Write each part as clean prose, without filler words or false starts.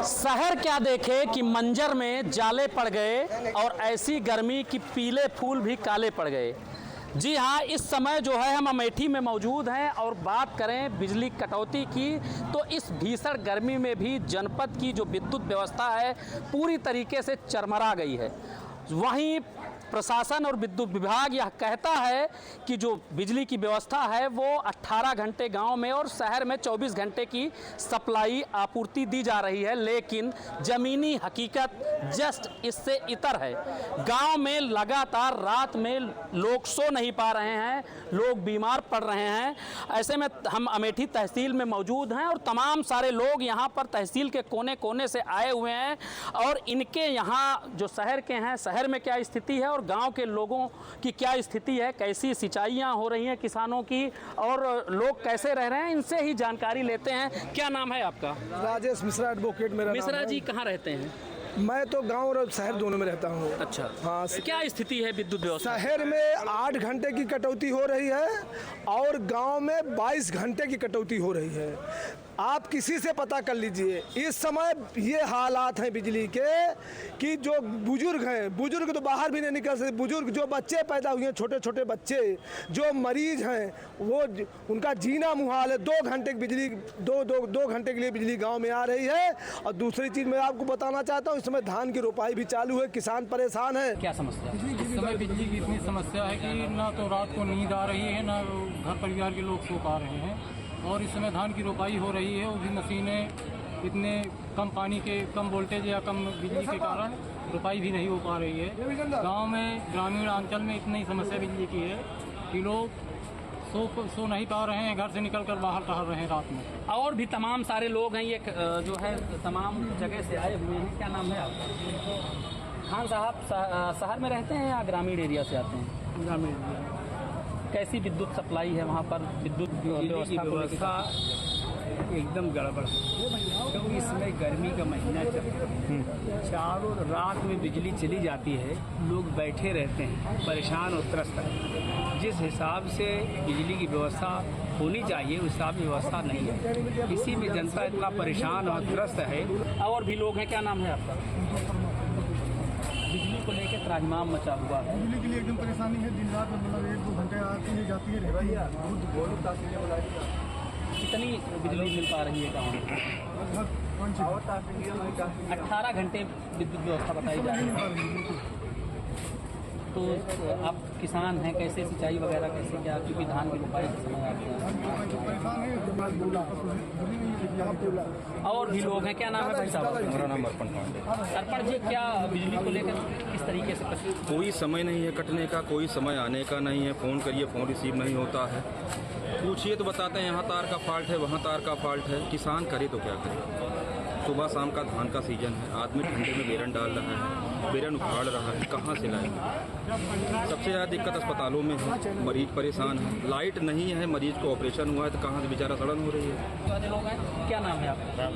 शहर क्या देखे कि मंजर में जाले पड़ गए और ऐसी गर्मी कि पीले फूल भी काले पड़ गए। जी हाँ, इस समय जो है हम अमेठी में मौजूद हैं और बात करें बिजली कटौती की तो इस भीषण गर्मी में भी जनपद की जो विद्युत व्यवस्था है पूरी तरीके से चरमरा गई है। वहीं प्रशासन और विद्युत विभाग यह कहता है कि जो बिजली की व्यवस्था है वो 18 घंटे गांव में और शहर में 24 घंटे की सप्लाई आपूर्ति दी जा रही है, लेकिन ज़मीनी हकीकत जस्ट इससे इतर है। गांव में लगातार रात में लोग सो नहीं पा रहे हैं, लोग बीमार पड़ रहे हैं। ऐसे में हम अमेठी तहसील में मौजूद हैं और तमाम सारे लोग यहाँ पर तहसील के कोने कोने से आए हुए हैं और इनके यहाँ जो शहर के हैं, शहर में क्या स्थिति है और गांव के लोगों की क्या स्थिति है, कैसी सिंचाइयाँ हो रही हैं किसानों की और लोग कैसे रह रहे हैं, इनसे ही जानकारी लेते हैं। क्या नाम है आपका? राजेश मिश्रा एडवोकेट मेरा नाम है। मिश्रा जी कहाँ रहते हैं? मैं तो गांव और शहर दोनों में रहता हूँ। अच्छा, हाँ। क्या स्थिति है विद्युत व्यवस्था? शहर में 8 घंटे की कटौती हो रही है और गांव में 22 घंटे की कटौती हो रही है। आप किसी से पता कर लीजिए, इस समय ये हालात हैं बिजली के कि जो बुजुर्ग हैं, बुजुर्ग तो बाहर भी नहीं निकल सकते। बुजुर्ग जो बच्चे पैदा हुए हैं, छोटे छोटे बच्चे जो मरीज हैं, वो उनका जीना मुहाल है। 2 घंटे की बिजली दो घंटे के लिए बिजली गांव में आ रही है। और दूसरी चीज़ मैं आपको बताना चाहता हूँ, इस समय धान की रोपाई भी चालू है, किसान परेशान है। क्या समस्या? इस समय बिजली की इतनी समस्या है कि ना तो रात को नींद आ रही है, ना घर परिवार के लोग सो पा रहे हैं। और इस समय धान की रोपाई हो रही है, वो भी मशीनें इतने कम पानी के, कम वोल्टेज या कम बिजली के कारण रोपाई भी नहीं हो पा रही है। गांव में, ग्रामीण अंचल में इतनी समस्या बिजली की है कि लोग सो नहीं पा रहे हैं, घर से निकल कर बाहर टहल रहे हैं रात में। और भी तमाम सारे लोग हैं, ये जो है तमाम जगह से आए हुए हैं। क्या नाम है आपका? खान साहब शहर में रहते हैं या ग्रामीण एरिया से आते हैं? ग्रामीण एरिया। कैसी विद्युत सप्लाई है वहाँ पर? विद्युत व्यवस्था एकदम गड़बड़ क्योंकि इसमें गर्मी का महीना चल रहा है। चारों रात में बिजली चली जाती है, लोग बैठे रहते हैं परेशान और त्रस्त हैं। जिस हिसाब से बिजली की व्यवस्था होनी चाहिए उस हिसाब की व्यवस्था नहीं है। इसी में जनता इतना परेशान और त्रस्त है। और भी लोग हैं। क्या नाम है आपका? बिजली को लेकर त्राहिमाम मचा हुआ है। बिजली के लिए एकदम परेशानी है। दिन रात में मतलब 1-2 घंटे आती है, जाती है, रहती है। कितनी बिजली मिल पा रही है गाँव में? 18 घंटे विद्युत व्यवस्था बताई जा रही है। तो आप किसान हैं, कैसे सिंचाई वगैरह कैसे क्या? क्योंकि धान की रोपाई के समय आते हैं। और भी लोग हैं। क्या नाम है भाई साहब? मेरा नाम अर्पण पांडे। अर्पण जी, क्या बिजली को लेकर किस तरीके से? कोई समय नहीं है कटने का, कोई समय आने का नहीं है। फ़ोन करिए, फ़ोन रिसीव नहीं होता है। पूछिए तो बताते हैं यहाँ तार का फॉल्ट है, वहाँ तार का फॉल्ट है। किसान करे तो क्या करे? सुबह शाम का धान का सीजन है, आदमी ठंडे में बेरन डाल रहा है, बेरन उखाड़ रहा है, कहाँ से लाएंगे? सबसे ज़्यादा दिक्कत अस्पतालों में है, मरीज परेशान है। लाइट नहीं है, मरीज को ऑपरेशन हुआ है तो कहाँ से बेचारा सड़न हो रही है। लोग हैं। क्या नाम है आपका?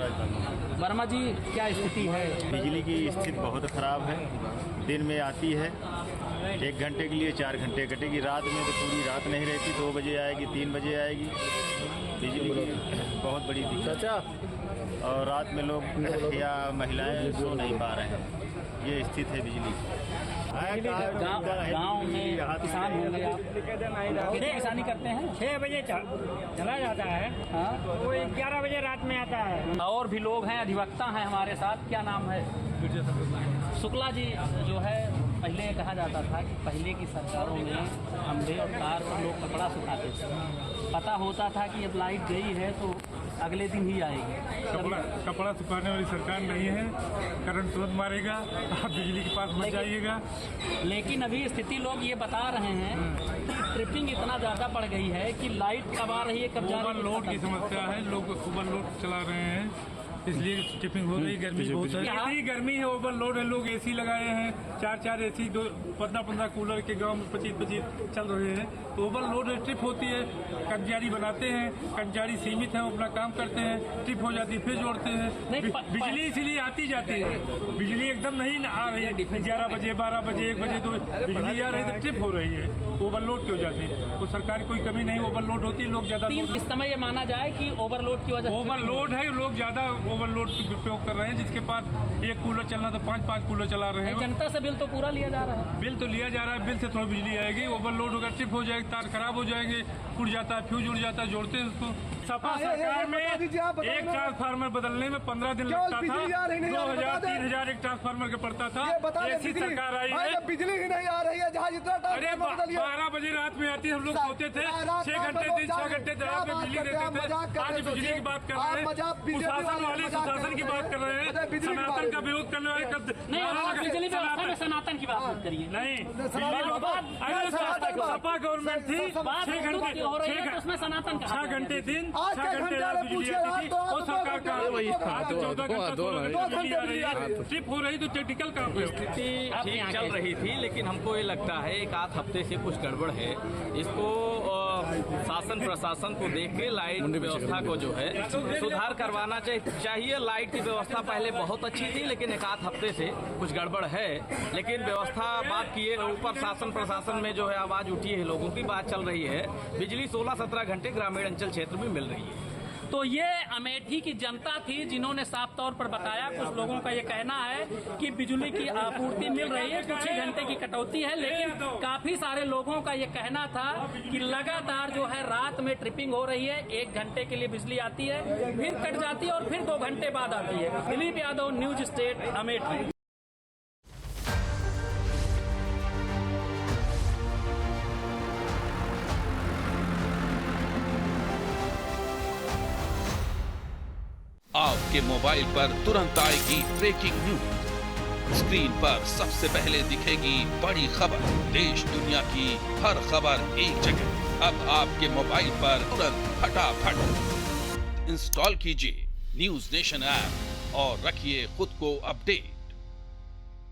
वर्मा जी, क्या स्थिति है? बिजली की स्थिति बहुत ख़राब है। दिन में आती है 1 घंटे के लिए, 4 घंटे कटेगी। रात में तो पूरी रात नहीं रहती, 2 बजे आएगी, 3 बजे आएगी। बिजली की बहुत बड़ी दिक्कत। और रात में लोग या महिलाएं सो नहीं पा रहे हैं। ये स्थिति है बिजली की। गाँव में किसान होंगे आप? कितने किसानी करते हैं? 6 बजे चला जाता है। हाँ? वो 11 बजे रात में आता है। और भी लोग हैं, अधिवक्ता हैं हमारे साथ। क्या नाम है? शुक्ला जी, जो है पहले कहा जाता था कि पहले की सरकारों में खंभे और तार पर लोग कपड़ा सुखाते थे। पता होता था कि अब लाइट गई है तो अगले दिन ही आएगी। कपड़ा सुखाने वाली सरकार नहीं है। करंट तुरंत मारेगा, आप बिजली के पास मत जाइएगा। लेकिन अभी स्थिति लोग ये बता रहे हैं कि ट्रिपिंग इतना ज़्यादा बढ़ गई है कि लाइट कब आ रही है, कब जा रही है। ओवरलोड की समस्या है, लोग ओवरलोड चला रहे हैं, इसलिए ट्रिपिंग हो रही। गर्मी बहुत है, इतनी गर्मी है, ओवरलोड है। लोग एसी लगाए हैं, 4 एसी, 15 कूलर के गांव में 25 चल रहे हैं। तो ओवरलोड है, ट्रिप होती है। कर्मचारी बनाते हैं, कर्मचारी सीमित है, वो अपना काम करते हैं, ट्रिप हो जाती है, फिर जोड़ते हैं। बिजली इसीलिए आती जाती है, बिजली एकदम नहीं आ रही है। 11 बजे, 12 बजे, 1 बजे तो बिजली आ रही है, तो ट्रिप हो रही है, ओवरलोड की हो जाती है। तो सरकार की कोई कमी नहीं, ओवरलोड होती है, लोग ज्यादा। इस समय ये माना जाए कि ओवरलोड की वजह, ओवरलोड है, लोग ज्यादा ओवरलोड उपयोग कर रहे हैं। जिसके पास एक कूलर चलना तो 5-5 कूलर चला रहे हैं। जनता से बिल तो पूरा लिया जा रहा है। बिल तो लिया जा रहा है, बिल से थोड़ा बिजली आएगी। ओवरलोड होगा, ट्रिप हो जाएगी, तार खराब हो जाएंगे, उड़ जाता है, फ्यूज उड़ जाता है, जोड़ते हैं उसको। सपा सरकार में एक ट्रांसफार्मर बदलने में 15 दिन लगता था। 2000-3000 एक ट्रांसफार्मर का पड़ता था। ऐसी सरकार आई है, बिजली ही नहीं आ रही है। जहाँ जितना अरे 12 बजे रात में आती, हम लोग सोते थे। 6 घंटे दिन, 6 घंटे रात में बिजली देते थे। आज बिजली की बात कर रहे हैं, सुशासन वाले सुशासन की बात कर रहे हैं, सनातन का विरोध करने वाले बिजली व्यवस्था में सनातन की बात मत करिए। नहीं, सपा गवर्नमेंट थी। 6 सनातन 6 घंटे दिन, 6 घंटे रात बिजली आती थी। वो सरकार का 14 घंटा ट्रिप हो रही तो टेक्निकल काम पे स्थिति ठीक चल रही थी, लेकिन हमको ये लगता है एक आध हफ्ते से कुछ गड़बड़ है। इसको शासन प्रशासन को देख के लाइट व्यवस्था को जो है सुधार करवाना चाहिए। लाइट की व्यवस्था पहले बहुत अच्छी थी, लेकिन एक आध हफ्ते से कुछ गड़बड़ है। लेकिन व्यवस्था बात किए ऊपर शासन प्रशासन में जो है आवाज उठी है, लोगों की बात चल रही है। बिजली 16-17 घंटे ग्रामीण अंचल क्षेत्र में मिल रही है। तो ये अमेठी की जनता थी जिन्होंने साफ तौर पर बताया। कुछ लोगों का ये कहना है कि बिजली की आपूर्ति मिल रही है, कुछ ही घंटे की कटौती है, लेकिन काफी सारे लोगों का ये कहना था कि लगातार जो है रात में ट्रिपिंग हो रही है। 1 घंटे के लिए बिजली आती है, फिर कट जाती है और फिर 2 घंटे बाद आती है। Dilip Yadav, news state, Amethi. आपके मोबाइल पर तुरंत आएगी ब्रेकिंग न्यूज। स्क्रीन पर सबसे पहले दिखेगी बड़ी खबर। देश दुनिया की हर खबर एक जगह। अब आपके मोबाइल पर तुरंत फटाफट इंस्टॉल कीजिए न्यूज नेशन ऐप और रखिए खुद को अपडेट।